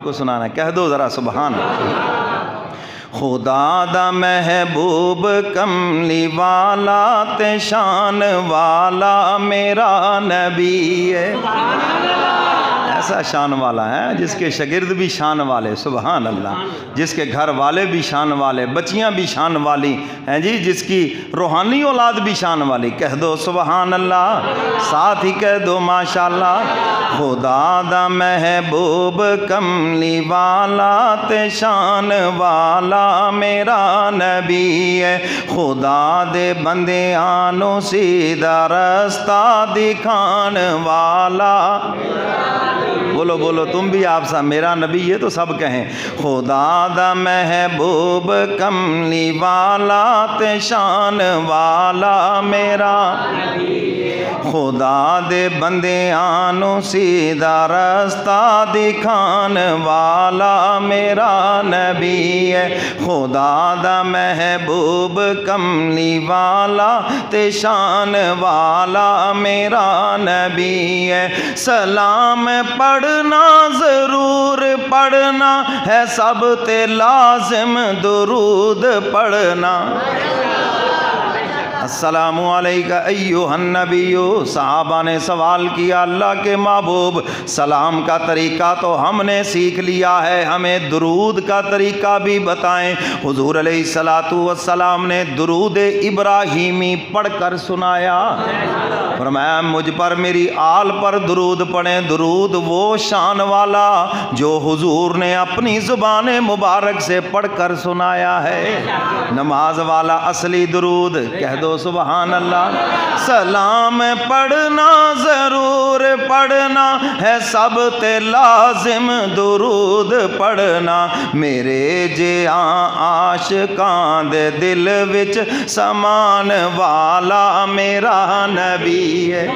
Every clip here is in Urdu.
کو سنانا ہے، کہہ دو ذرا سبحان اللہ۔ خدا دا محبوب کملی والا تے شان والا میرا نبی ہے، ایسا شان والا ہے جس کے شاگرد بھی شان والے، سبحان اللہ، جس کے گھر والے بھی شان والے، بچیاں بھی شان والی ہیں جی، جس کی روحانی اولاد بھی شان والی، کہہ دو سبحان اللہ، ساتھ ہی کہہ دو ماشاءاللہ۔ خدا دا محبوب کملی والا تے شان والا میرا نبی ہے، خدا دے بندیاں نو سیدھا رستہ دکھان والا، بولو بولو تم بھی آپ سا میرا نبی ہے تو سب کہیں، خدا دا محبوب کملی والا تے شان والا میرا، خدا دے بندیاں نو سیدھا رستہ دکھان والا میرا نبی ہے، خدا دا محبوب کملی والا تے شان والا میرا نبی ہے، سلام پڑھنا ضرور پڑھنا ہے سب تے لازم درود پڑھنا، السلام علیکہ ایہا النبی، صحابہ نے سوال کیا اللہ کے محبوب سلام کا طریقہ تو ہم نے سیکھ لیا ہے، ہمیں درود کا طریقہ بھی بتائیں، حضور علیہ السلام نے درود ابراہیمی پڑھ کر سنایا، فرمایا مجھ پر میری آل پر درود پڑھیں، درود وہ شان والا جو حضور نے اپنی زبان مبارک سے پڑھ کر سنایا ہے، نماز والا اصلی درود، کہہ دو سبحان اللہ۔ سلام پڑھنا ضرور پڑھنا ہے سب تے لازم درود پڑھنا، میرے جیاں عاشقاں دے دل وچ سمان والا میرا نبی ہے،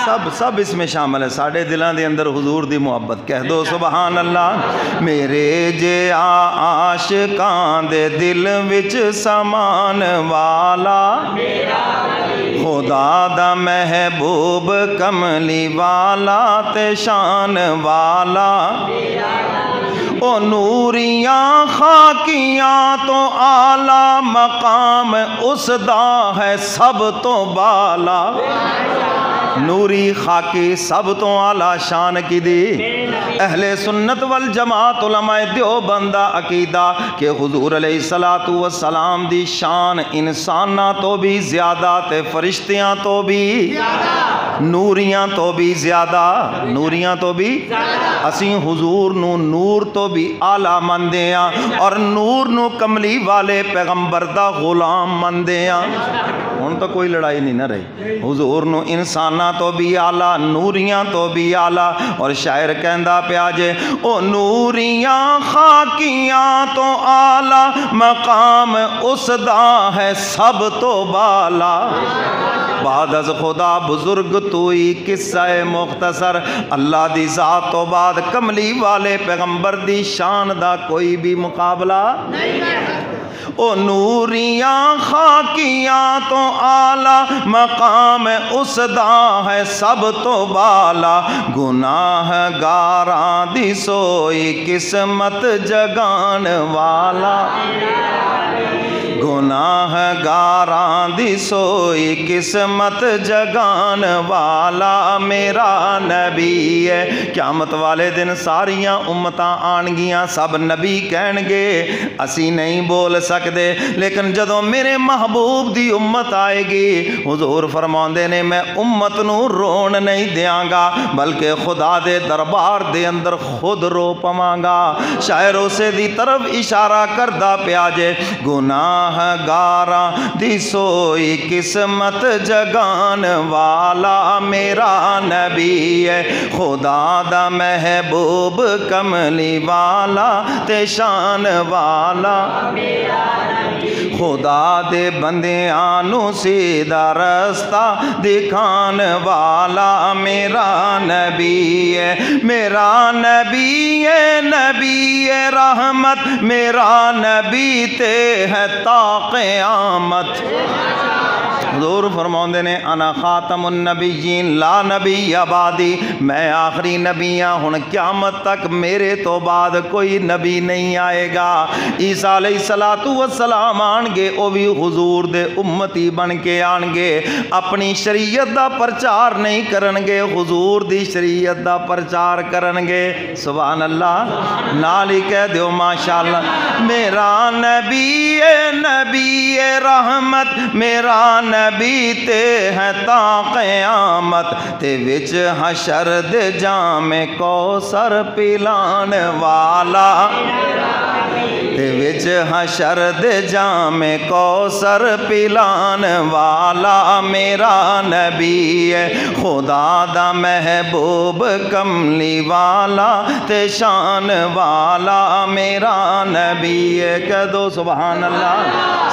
سب اس میں شامل ہے، ساڑھے دلان دے اندر حضور دی محبت، کہہ دو سبحان اللہ، میرے جیاں عاشقاں دے دل وچ سمان والا خدا دا محبوب کملی والا تے شان والا، او نوریاں خاکیاں تو اعلیٰ مقام اس دا ہے سب تو بالا، نوری خاکی سب تو اعلیٰ شان کی دی، اہل سنت والجماعت علماء دیوبندہ عقیدہ کہ حضور علیہ السلام دی شان انسانہ تو بھی زیادہ تے فرشتیاں تو بھی نوریاں تو بھی زیادہ، نوریاں تو بھی، اسیں حضور نو نور تو بھی اعلیٰ مندیاں اور نور نو کملی والے پیغمبر دا غلام مندیاں، ہن تو کوئی لڑائی نہیں نہ رہی، حضور نو انسانہ تو بھی اعلیٰ نوریاں تو بھی اعلیٰ، اور شاعر کہندہ پیا جے او نوریاں خاکیاں تو اعلیٰ مقام اس دا ہے سب تو بالا، بعد از خدا بزرگ توئی قصہ مختصر، اللہ دی ذات تو بعد کملی والے پیغمبر دی شان دا کوئی بھی مقابلہ او نوریاں خاکیاں تو اعلیٰ مقام اس دا ہے سب تو بالا، گناہ گاراں دی سوئی قسمت جگان والا، گناہ گاراں دی سوئی قسمت جگان والا میرا نبی ہے، قیامت والے دن ساریاں امتاں آن گیاں، سب نبی کہن گے اسی نہیں بول سکدے، لیکن جدوں میرے محبوب دی امت آئے گی حضور فرماندے نے میں امت نو رون نہیں دیاں گا بلکہ خدا دے دربار دے اندر خود رو پواں گا، شاعر اسے دی طرف اشارہ کردہ پیا جے، گناہ گاراں دی سوئی قسمت جگان والا میرا نبی ہے، خدا دا محبوب کملی والا تے شان والا، خدا دے بندیاں نو سیدھا رستہ دکھان والا میرا نبی ہے، میرا نبی ہے، نبی رحمت، میرا نبی تے ہے تا قیامت، حضور فرماؤندے نے انا خاتم النبیین لا نبی بعدی، میں آخری نبی ہاں، ہن قیامت تک میرے تو بعد کوئی نبی نہیں آئے گا۔ عیسیٰ علیہ السلام آن گے، وہ بھی حضور دے امتی بن کے آن گے، اپنی شریعت دا پرچار نہیں کرن گے، حضور دی شریعت دا پرچار کرن گے۔ سبحان اللہ، نال ہی کہہ دیو ماشاءاللہ۔ میرا نبی نبی رحمت، میرا نبی تے ہے تا قیامت، تے وچ حشر دے جام کوثر پلان والا، تے وچ حشر دے جام کوثر پلان والا میرا نبی ہے، خدا دا محبوب کملی والا تے شان والا میرا نبی ہے۔ کہہ دو سبحان اللہ،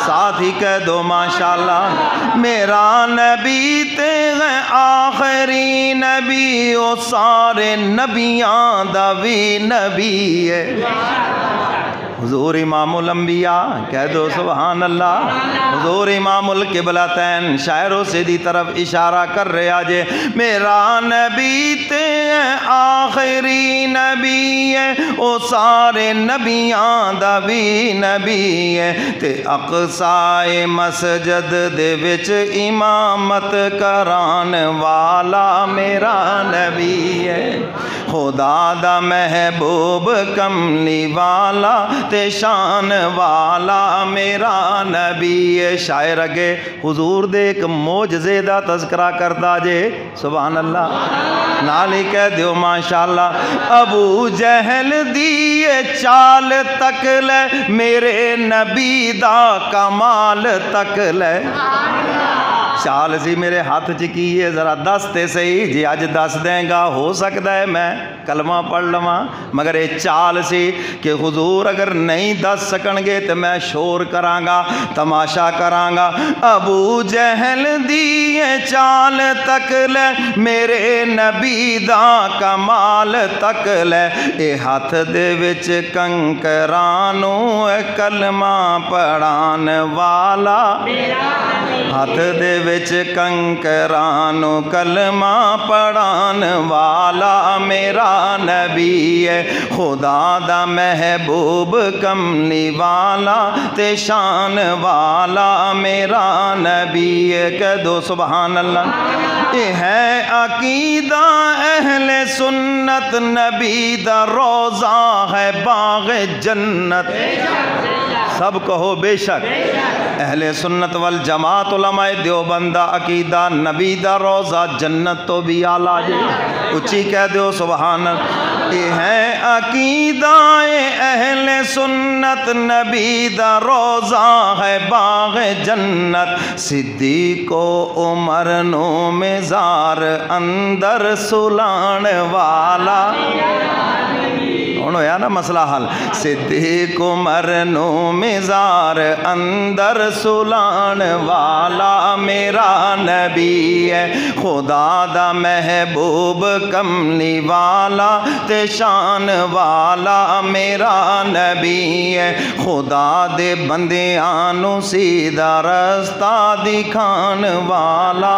ساتھ ہی کہہ دو ماشاءاللہ۔ میرا نبی تے ہے آخری نبی، او سارے نبیاں دا بھی نبی ہے۔ حضور امام الانبیاء، کہہ دو سبحان اللہ۔ حضور امام القبلتین، شاعروں سے دی طرف اشارہ کر رہے آجے۔ میرا نبی تے آخری نبی ہے، او سارے نبیاں دا بھی نبی ہے، تے اقصائے مسجد دے وچ امامت کران والا میرا نبی ہے، خدا دا محبوب کملی والا تے شان والا میرا نبی ہے۔ شاعر اگے حضور دے ایک معجزے دا تذکرہ کردا جے، سبحان اللہ، نال ہی کہہ دیو ماشاءاللہ۔ ابو جہل دی چال تک لے، میرے نبی دا کمال تک لے۔ چال سی میرے ہاتھ چکی ہے، ذرا دس تے صحیح، جی اج دس دیں گا ہو سکتا ہے میں کلمہ پڑھ لواں، مگر یہ چال سی کہ حضور اگر نہیں دس سکن گے تو میں شور کراں گا، تماشا کراں گا۔ ابو جہل دی چال تک لے، میرے نبی دا کمال تک لے، اے ہاتھ دے وچ کنکرانوں کلمہ پڑھان والا، ہاتھ دے وچ کنکرانوں کلمہ پڑھان والا میرا نبی ہے، خدا دا محبوب کملی والا تے شان والا میرا نبی ہے۔ کہہ دو سبحان اللہ۔ یہ ہے عقیدہ اہل سنت، نبی دا روضہ ہے باغ جنت، سب کہو بے شک۔ اہل سنت والجماعت علماء دیوبندہ عقیدہ نبی دا روضہ جنت تو بھی آلہ جے، اچھی کہہ دیو سبحان اللہ۔ یہ ہے عقیدہ اہل سنت، نبی دا روضہ ہے باغ جنت، صدیق و عمر نو مزار اندر سلان والا، ہویا نا مسئلہ حل۔ صدیق عمر نو مزار اندر سلان والا میرا نبی ہے، خدا دا محبوب کملی والا تے شان والا میرا نبی ہے، خدا دے بندیاں نو سیدھا رستہ دکھان والا۔